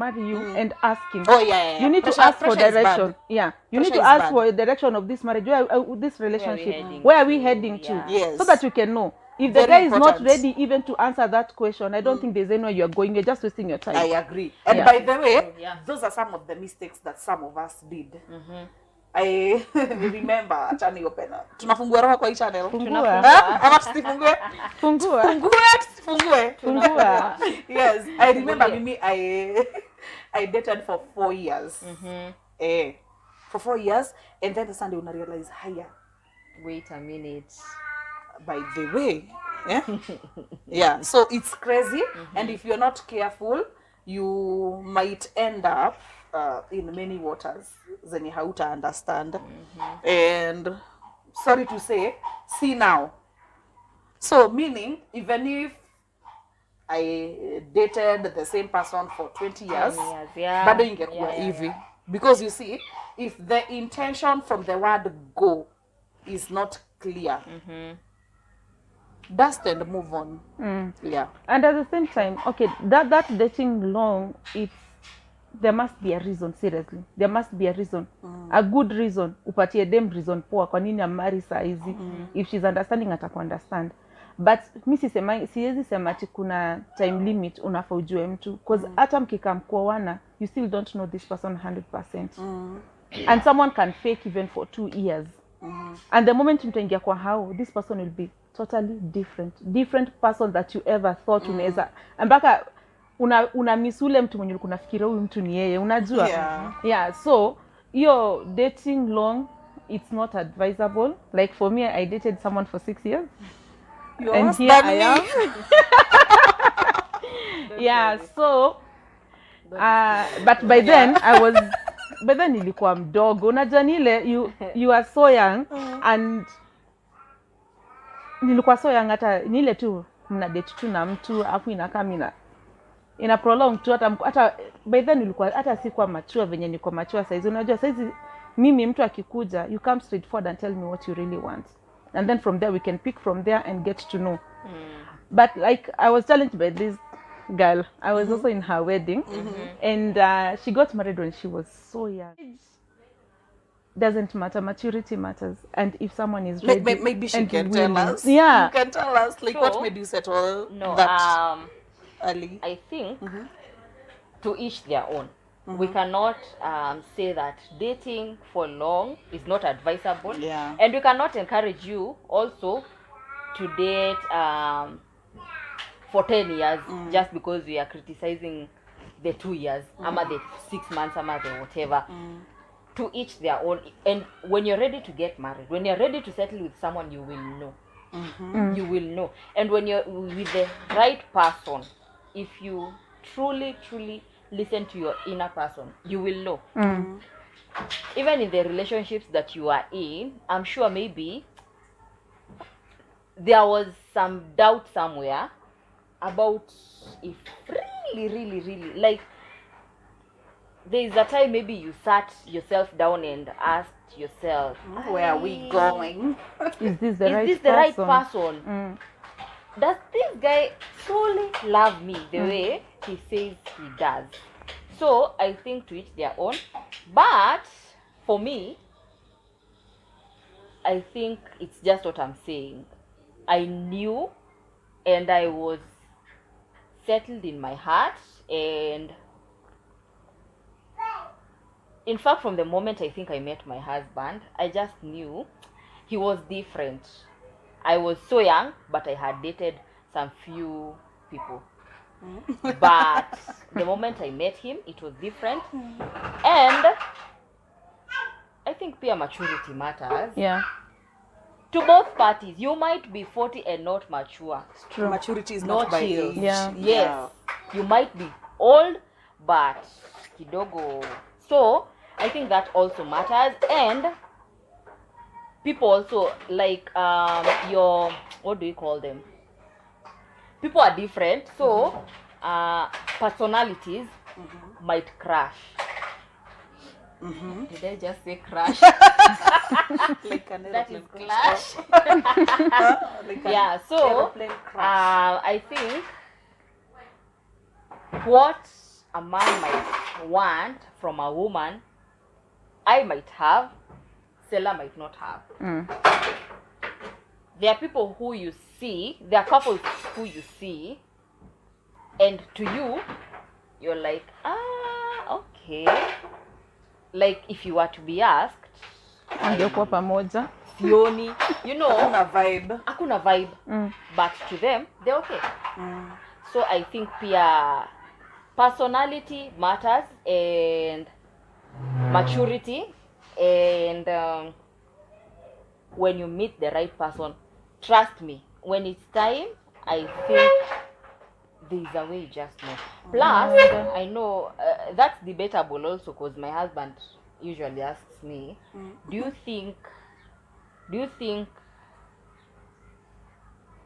marry you and asking. Oh yeah. You need Pressure, to ask for pressure is bad. direction. Yeah, you Pressure need to is ask bad. for a direction of this marriage, this relationship. Where are we heading Where are we heading to? to? Yes. So that you can know. If the Very guy is not important. ready even to answer that question, I don't think there's anywhere you're going. You're just wasting your time. I agree. And Yeah. by the way, Yeah. those are some of the mistakes that some of us did. I remember achani open. Tunafungua roho kwa hii channel. Fungua. Ama tusifungue? Fungua. Fungua. Yes, I remember mimi I dated for 4 years. For 4 years, and then the Sunday una realize higher. Wait a minute. By the way, yeah, so it's crazy, and if you're not careful, you might end up in many waters zenye hauta understand. And sorry to say, see now. So meaning, even if I dated the same person for 20 years, bado ingekuwa hivi. Because you see, if the intention from the word go is not clear, dust and move on. Yeah. And at the same time, okay, that dating long, there must be a reason. Seriously, there must be a reason, a good reason. Upatie dem reason poa kwa nini amari saa hizi. If she's understanding, atakuunderstand. But mi siwezi sema ati kuna time limit unafaa ujue mtu, because hata mkikaa mkuoana, you still don't know this person 100%. And someone can fake even for 2 years. And the moment mtaingia kwa how, this person will be totally different person that you ever thought unaweza, mpaka una miss ule mtu mwenye ulikuwa unafikiria huyu mtu ni yeye, unajua. Yeah, so your dating long, it's not advisable. Like for me, I dated someone for 6 years. And here I am. Yeah, so but by then by then nilikuwa mdogo, unajua nile you are so young, and nilikuwa so young, hata nile tu mna date tu na mtu afu inakaa ina prolong tu, hata by then nilikuwa hata sikuwa mature venye niko mature saizi. Unajua saizi mimi mtu akikuja, you come straight forward and tell me what you really want, and then from there we can pick from there and get to know. But like I was challenged by this girl. I was also in her wedding, and she got married when she was so young. Doesn't matter, maturity matters. And if someone is ready, maybe she and can willing, tell us. yeah, You can tell us like what made you settle that early. I think to each their own. We cannot say that dating for long is not advisable. Yeah. And we cannot encourage you also to date for 10 years just because we are criticizing the 2 years, ama the 6 months, ama the whatever. To each their own. And when you're ready to get married, when you're ready to settle with someone, you will know. You will know. And when you're with the right person, if you truly listen to your inner person, you will know. Even in the relationships that you are in, I'm sure maybe there was some doubt somewhere about if really, like, there is a time maybe you sat yourself down and asked yourself, Where are we going? is this the right person? Does this guy truly love me the way he says he does? So I think to each their own. But for me, I think it's just what I'm saying. I knew, and I was settled in my heart, and in fact, from the moment I think I met my husband, I just knew he was different. I was so young, but I had dated some few people. But the moment I met him, it was different. And I think peer maturity matters. Yeah. To both parties. You might be 40 and not mature. It's true. Maturity is not by age. Yeah. Yes. You might be old, but kidogo. So I think that also matters. And people also, like your, what do you call them? People are different, so personalities might crash. Did I just say crash? Like an That is aeroplane clash. Like Yeah, so aeroplane crash. I think what a man might want from a woman, I might have, Stella might not have. There are people who you see, there are couples who you see, and to you, you're like, okay. Like if you were to be asked, Wangekuwa pamoja. sioni, you know, Hakuna vibe. but to them, they're okay. So I think pia personality matters, and maturity, and when you meet the right person, trust me, when it's time, I think there's a way you just know. Plus, I know that's debatable also, because my husband usually asks me, do you think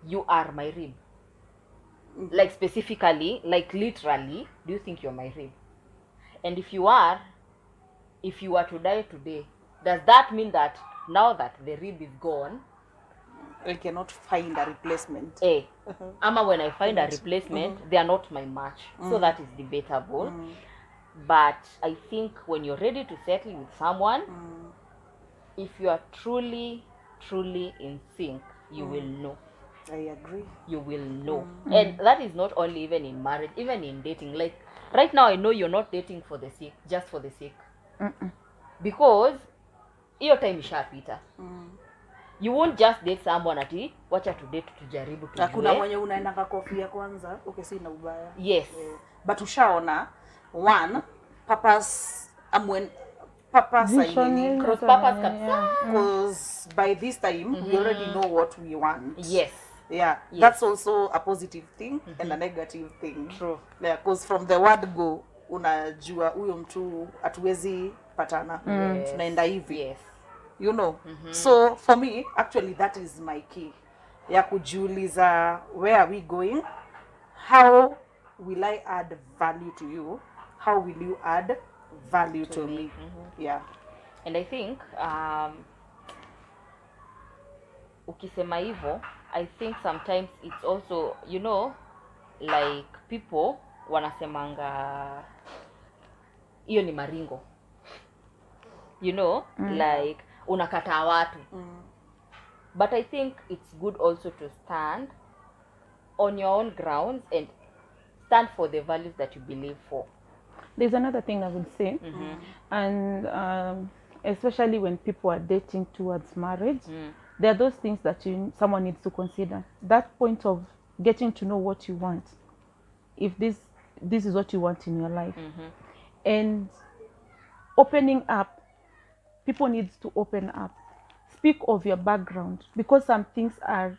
you are my rib? Like specifically, like literally, do you think you're my rib? And if you were to die today, does that mean that now that the rib is gone, I cannot find a replacement? Ama when I find a replacement, they are not my match. So that is debatable. But I think when you're ready to settle with someone, if you are truly in sync, you will know. I agree. You will know. And that is not only even in marriage, even in dating. Like right now, I know you're not dating for the sake, just for the sake. Because hiyo time ishapita. You won't just date someone ati wacha to date tujaribu tujue. Kuna mwenye unaenda kofia kwanza, okay, si na ubaya. Yes. But ushaona one purpose Vision, cross purpose kabisa. Because by this time we already know what we want. Yes. Yeah, that's also a positive thing and a negative thing. True. Yeah, because from the word go, unajua huyo mtu hatuwezi patana. Tunaenda hivi. Yes. You know. So for me, actually that is my key. Ya kujiuliza, where are we going? How will I add value to you? How will you add value to me? Yeah. And I think ukisema hivyo, I think sometimes it's also, you know, like people wanasemanga hiyo ni maringo. You know, like unakataa watu. But I think it's good also to stand on your own grounds and stand for the values that you believe for. There's another thing I would say, and especially when people are dating towards marriage, there are those things that someone needs to consider. That point of getting to know what you want, if this is what you want in your life, and opening up. People need to open up, speak of your background, because some things are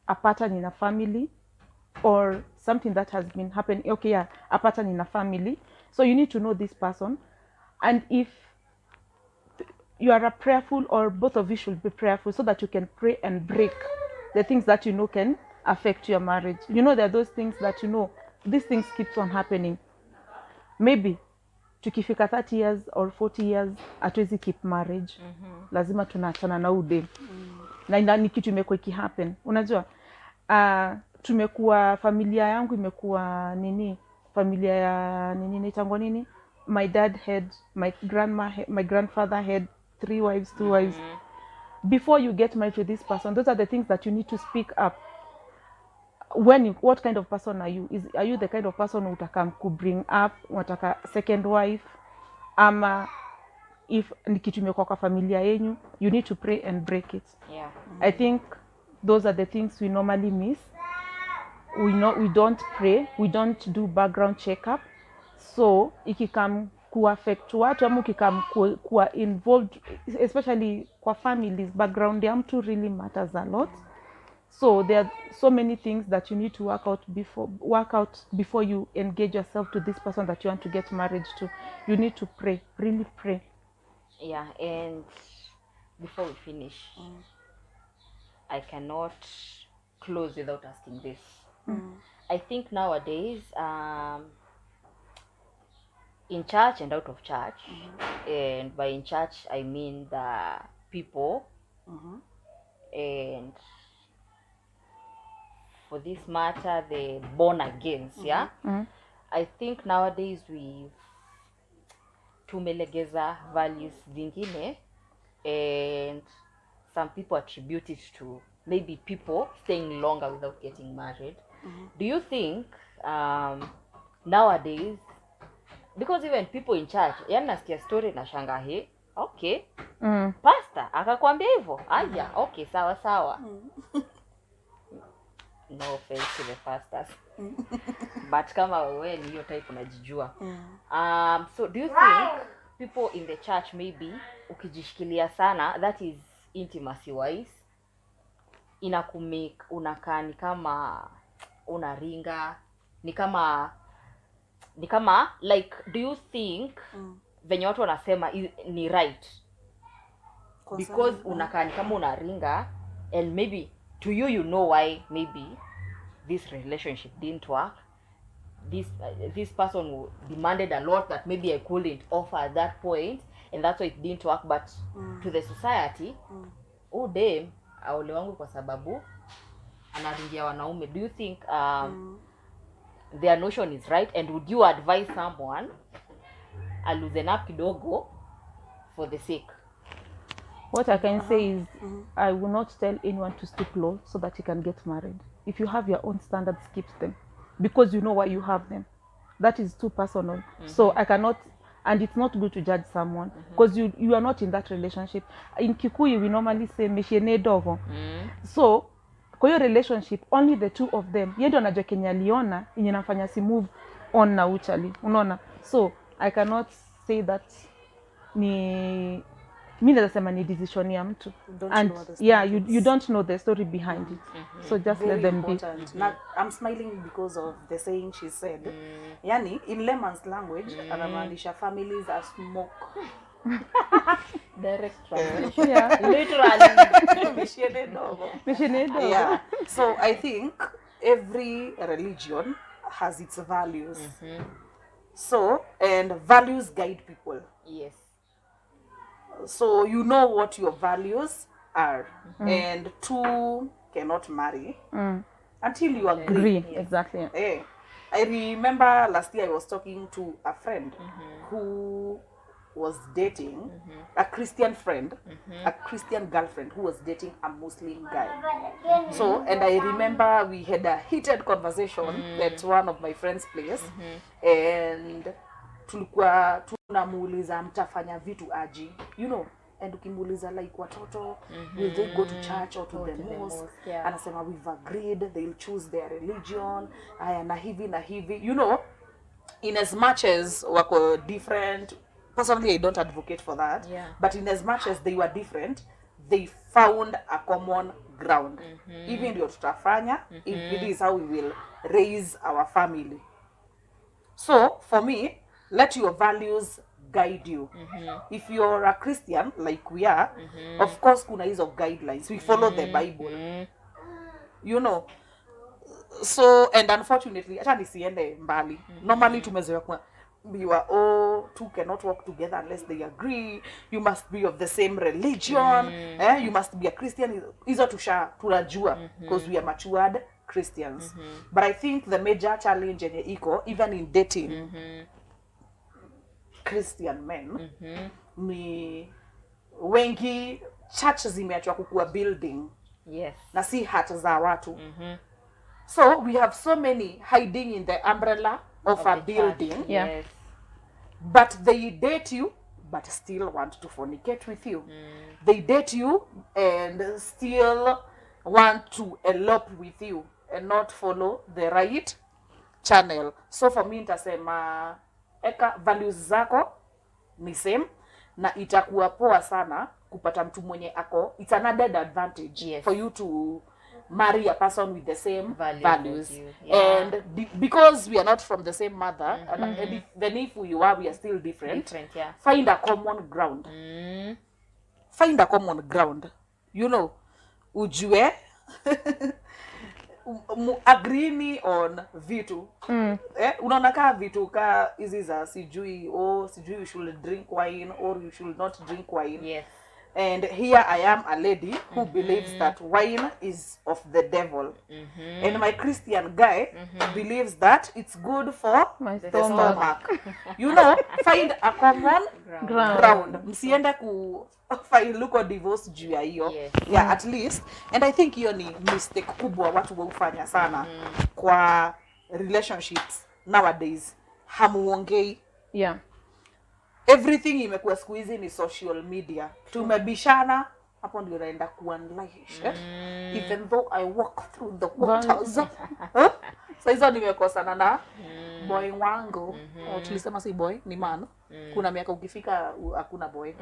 a pattern in a family or something that has been happening. Okay, yeah, a pattern in a family. So you need to know this person. And if you are a prayerful, or both of you should be prayerful, so that you can pray and break the things that you know can affect your marriage. You know, there are those things that you know, these things keeps on happening. Maybe tukifika 30 years or 40 years hatuwezi keep marriage. Lazima tunaachana na ude. Na ni kitu imekuwa ikihappen. Unajua, tumekuwa, familia yangu imekuwa nini? Familia ya nini inaitangwa nini? My dad had, my grandfather had 3 wives, 2 wives. Before you get married to this person, those are the things that you need to speak up. What kind of person are you? Are you the kind of person utakam ku bring up unataka second wife, ama if ni kitu imekuwa kwa familia yenu, you need to pray and break it. Yeah. I think those are the things we normally miss. We don't pray, we don't do background checkup. So ikikam ku affect watu, ama ikikam kuwa involved, especially kwa families, background ya mtu really matters a lot. So there are so many things that you need to work out before you engage yourself to this person that you want to get married to. You need to pray, really pray. Yeah, and before we finish, I cannot close without asking this. I think nowadays, in church and out of church, and by in church I mean the people, and for this matter the born agains, I think nowadays tumelegeza values zingine, and some people attribute it to maybe people staying longer without getting married. Do you think nowadays, because even people in church, yani nasikia story na shanga he, okay, pastor akakwambia hivyo, aya, okay, sawa sawa. No offense to the pastors. But kama wewe ni hiyo type unajijua. So do you think people in the church maybe ukijishikilia sana, that is intimacy wise, inakumake unakaa ni kama unaringa, ni kama like, do you think venye watu wanasema ni right? Because unakaa ni kama unaringa, and maybe to you, you know why maybe this relationship didn't work. This person demanded a lot that maybe I couldn't offer at that point, and that's why it didn't work. But to the society, oh damn, aole wangu kwa sababu anaringia wanaume. Do you think their notion is right, and would you advise someone loosen up kidogo for the sake? What I can say is, I will not tell anyone to stoop low so that you can get married. If you have your own standards, keep them, because you know why you have them. That is too personal. So I cannot, and it's not good to judge someone because you are not in that relationship. In Kikuyu, we normally say meshene dogo. So kwa hiyo relationship, only the two of them, yeye ndo anajua Kenya aliona yenye nafanya si move on na uchali, unaona. So I cannot say that ni mimi nasema ni decision ya mtu, and yeah, you don't know the story behind it. So just Very let them important. be. Now, I'm smiling because of the saying she said. Yani, in layman's language, anamaanisha families are smoke. Direct translation. Yeah. Literally. Meshene dogo. Yeah. So I think every religion has its values. So, and values guide people. Yes. So you know what your values are, and two cannot marry until you agree. Agree, exactly. I remember last year I was talking to a friend who was dating a Christian friend, a Christian girlfriend who was dating a Muslim guy. So, and I remember we had a heated conversation at one of my friends' place, and tulikuwa tunamuuliza mtafanya vitu aji, you know, and ukimuuliza like watoto, will they go to church or to the mosque? Yeah. Anasema we've agreed they'll choose their religion, aya na hivi, you know, in as much as wako different. Personally, I don't advocate for that, but in as much as they were different, they found a common ground. Even ndio tutafanya, if it is how we will raise our family. So for me, let your values guide you. If you're a Christian like we are, of course kuna hizo guidelines, we follow the Bible, you know. So, and unfortunately, hata nisiende mbali, normally tumezoea kwa two cannot work together unless they agree, you must be of the same religion, you must be a Christian. Hizo tunajua because we are matured Christians. But I think the major challenge yenye iko even in dating Christian men ni wengi church zimeachwa kukua building, na si hata za watu. So we have so many hiding in the umbrella of a building, but they date you but still want to fornicate with you. They date you and still want to elope with you and not follow the right channel. So for me nitasema eka values zako ni same, na itakuwa poa sana kupata mtu mwenye ako, it's an added advantage for you to marry a person with the same values. And because we are not from the same mother, and then if we are still different, find a common ground. Find a common ground, you know, ujue agree on vitu. Unaona kaa vitu ka hizi za sijui you should drink wine or you should not drink wine. And here I am, a lady who believes that wine is of the devil. And my Christian guy believes that it's good for My the stomach. stomach. You know, find a common ground. Msiende ku look or divorce juu ya hiyo. Yes. Yeah, at least. And I think hiyo ni mistake kubwa watu hufanya sana kwa relationships nowadays. Hamuongei. Yeah. Everything imekuwa siku hizi ni social media. Tumebishana, hapo ndio naenda kuunleash. Even though I walk through the waters. So hizo nimekosana na boy wangu. Tulisema si boy, ni man. Kuna miaka ukifika hakuna boy.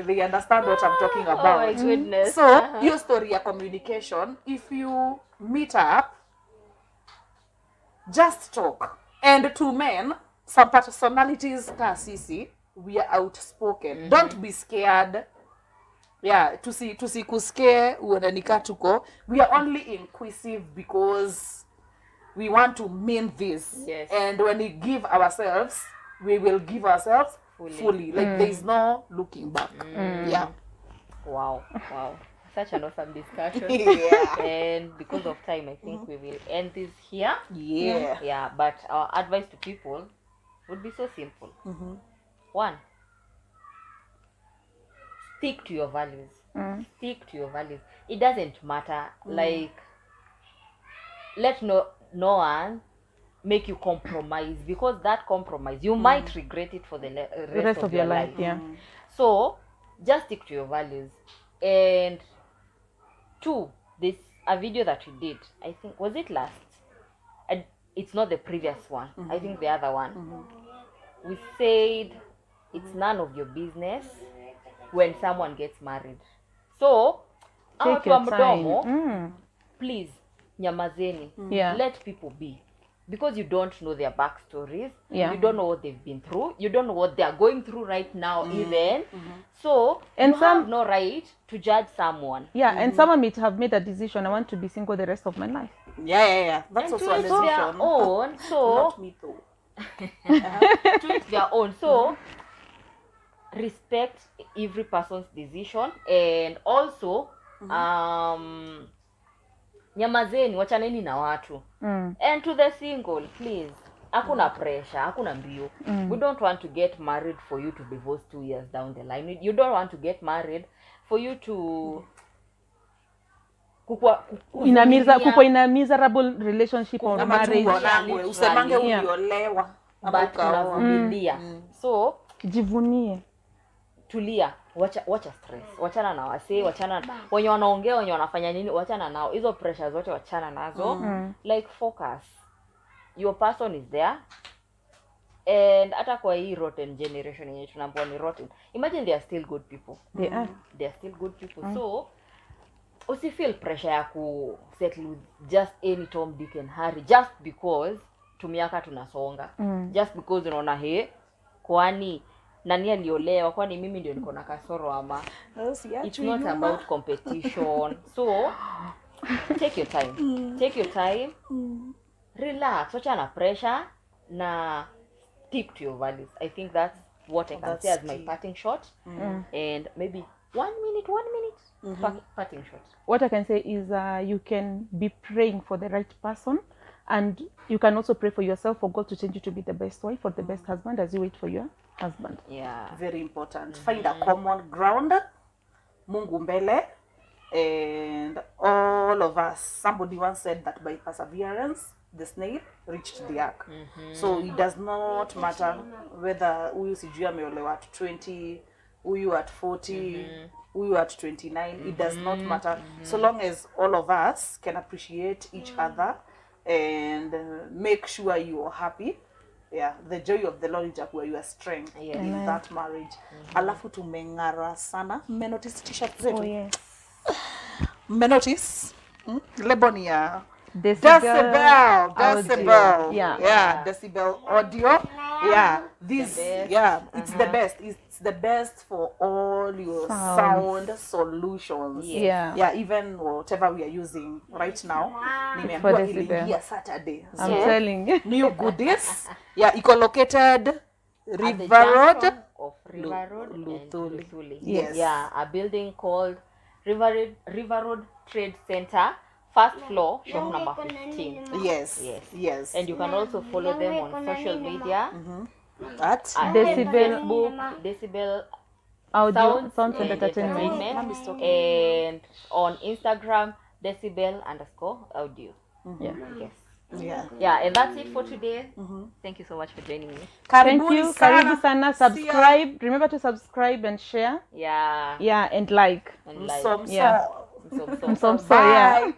They understand what I'm talking about. Oh my goodness. So, your story ya communication, if you meet up, just talk. And to men, some personalities kasisi, we are outspoken. Don't be scared. Yeah, tusikusikie uonanika tuko. We are only inquisitive because we want to mean this. Yes. And when we give ourselves, we will give ourselves fully. Like there is no looking back. Yeah. Wow. Such an awesome discussion. Yeah. And because of time, I think we will end this here. Yeah. Yeah, but our advice to people would be so simple. One, stick to your values. Stick to your values. It doesn't matter. Like, let no one make you compromise, because that compromise, you might regret it for the rest of your life. Yeah. So just stick to your values. And two, this a video that we did, I think, was it last? It's not the previous one. I think the other one. We said it's none of your business when someone gets married. So Take our your mdomo, time. please, nyamazeni. Yeah. Let people be. Because you don't know their backstories. Yeah. You don't know what they've been through. You don't know what they are going through right now even. So And you have no right to judge someone. Yeah, and someone may have made a decision, I want to be single the rest of my life. Yeah. That's And also a to each their decision. own. So Not me though. to each their own. So respect every person's decision, and also nyamazeni, wachaneni na watu. And to the single, please, hakuna pressure, hakuna mbio. We don't want to get married for you to divorce 2 years down the line. You don't want to get married for you to kuko in a miserable relationship or Ama tu marriage. uonangwe, usemange Yeah. uliolewa. Ama but ukaoa. tunavumilia. So Jivunie. tulia, wacha stress, wachana na wasee, wachana wenye wanaongea, wenye wanafanya nini, wachana nao. Hizo pressure zote wachana nazo. Like focus, your person is there. And hata kwa hii rotten generation yenye tunaambiwa ni rotten, imagine they are still good people. They are still good people. So usifeel pressure ya ku settle with just any Tom, Dick and Harry just because tumiaka tunasonga. Just because unaona kwani nani aliolewa, kwani mimi ndio niko na kasoro ama. It's not about competition. So take your time. Relax, wacha na pressure na stick to your values. I think that's what I can say as my parting shot. And maybe 1 minute parting shot. What I can say is you can be praying for the right person, and you can also pray for yourself, for God to change you to be the best wife or the best husband as you wait for your husband. Yeah. Very important. Find a common ground. Mungu mbele. And all of us, somebody once said that by perseverance, the snail reached the ark. So it does not matter whether huyu sijui ameolewa at 20, huyu at 40, huyu at 29. It does not matter. So long as all of us can appreciate each other and make sure you are happy. Yeah, the joy of the Lord itakuwa your strength in that marriage. Alafu tumeng'ara sana. Mmenotice t-shirt zetu? Oh yes. Mmenotice? Lebo ni ya Decibel. Yeah, Decibel audio. Yeah, this it's the best. It's the best for all your sound solutions. Yeah, even whatever we are using right now. for Nimeambiwa Decibel. iliingia Saturday. I'm telling you. New goodies. Yeah, iko located At the River Road. junction of River Road and Luthuli. Luthuli. Yes. Yeah, a building called River Road Trade Center, first floor, shop number 15. Yes. Yes. Yes. And you can also follow them on social media At Decibel. Facebook, Decibel Audio, Sounds and entertainment. Mom is talking. and on Instagram, Decibel_audio. Yeah. Yes. Yeah. Yeah, and that's it for today. Thank you so much for joining me. Thank Karibuni you. sana. Karibu sana. Subscribe. Remember to subscribe and share. Yeah. Yeah, and like. And like, Msomso. Yeah. so. Msomso, yeah. Bye.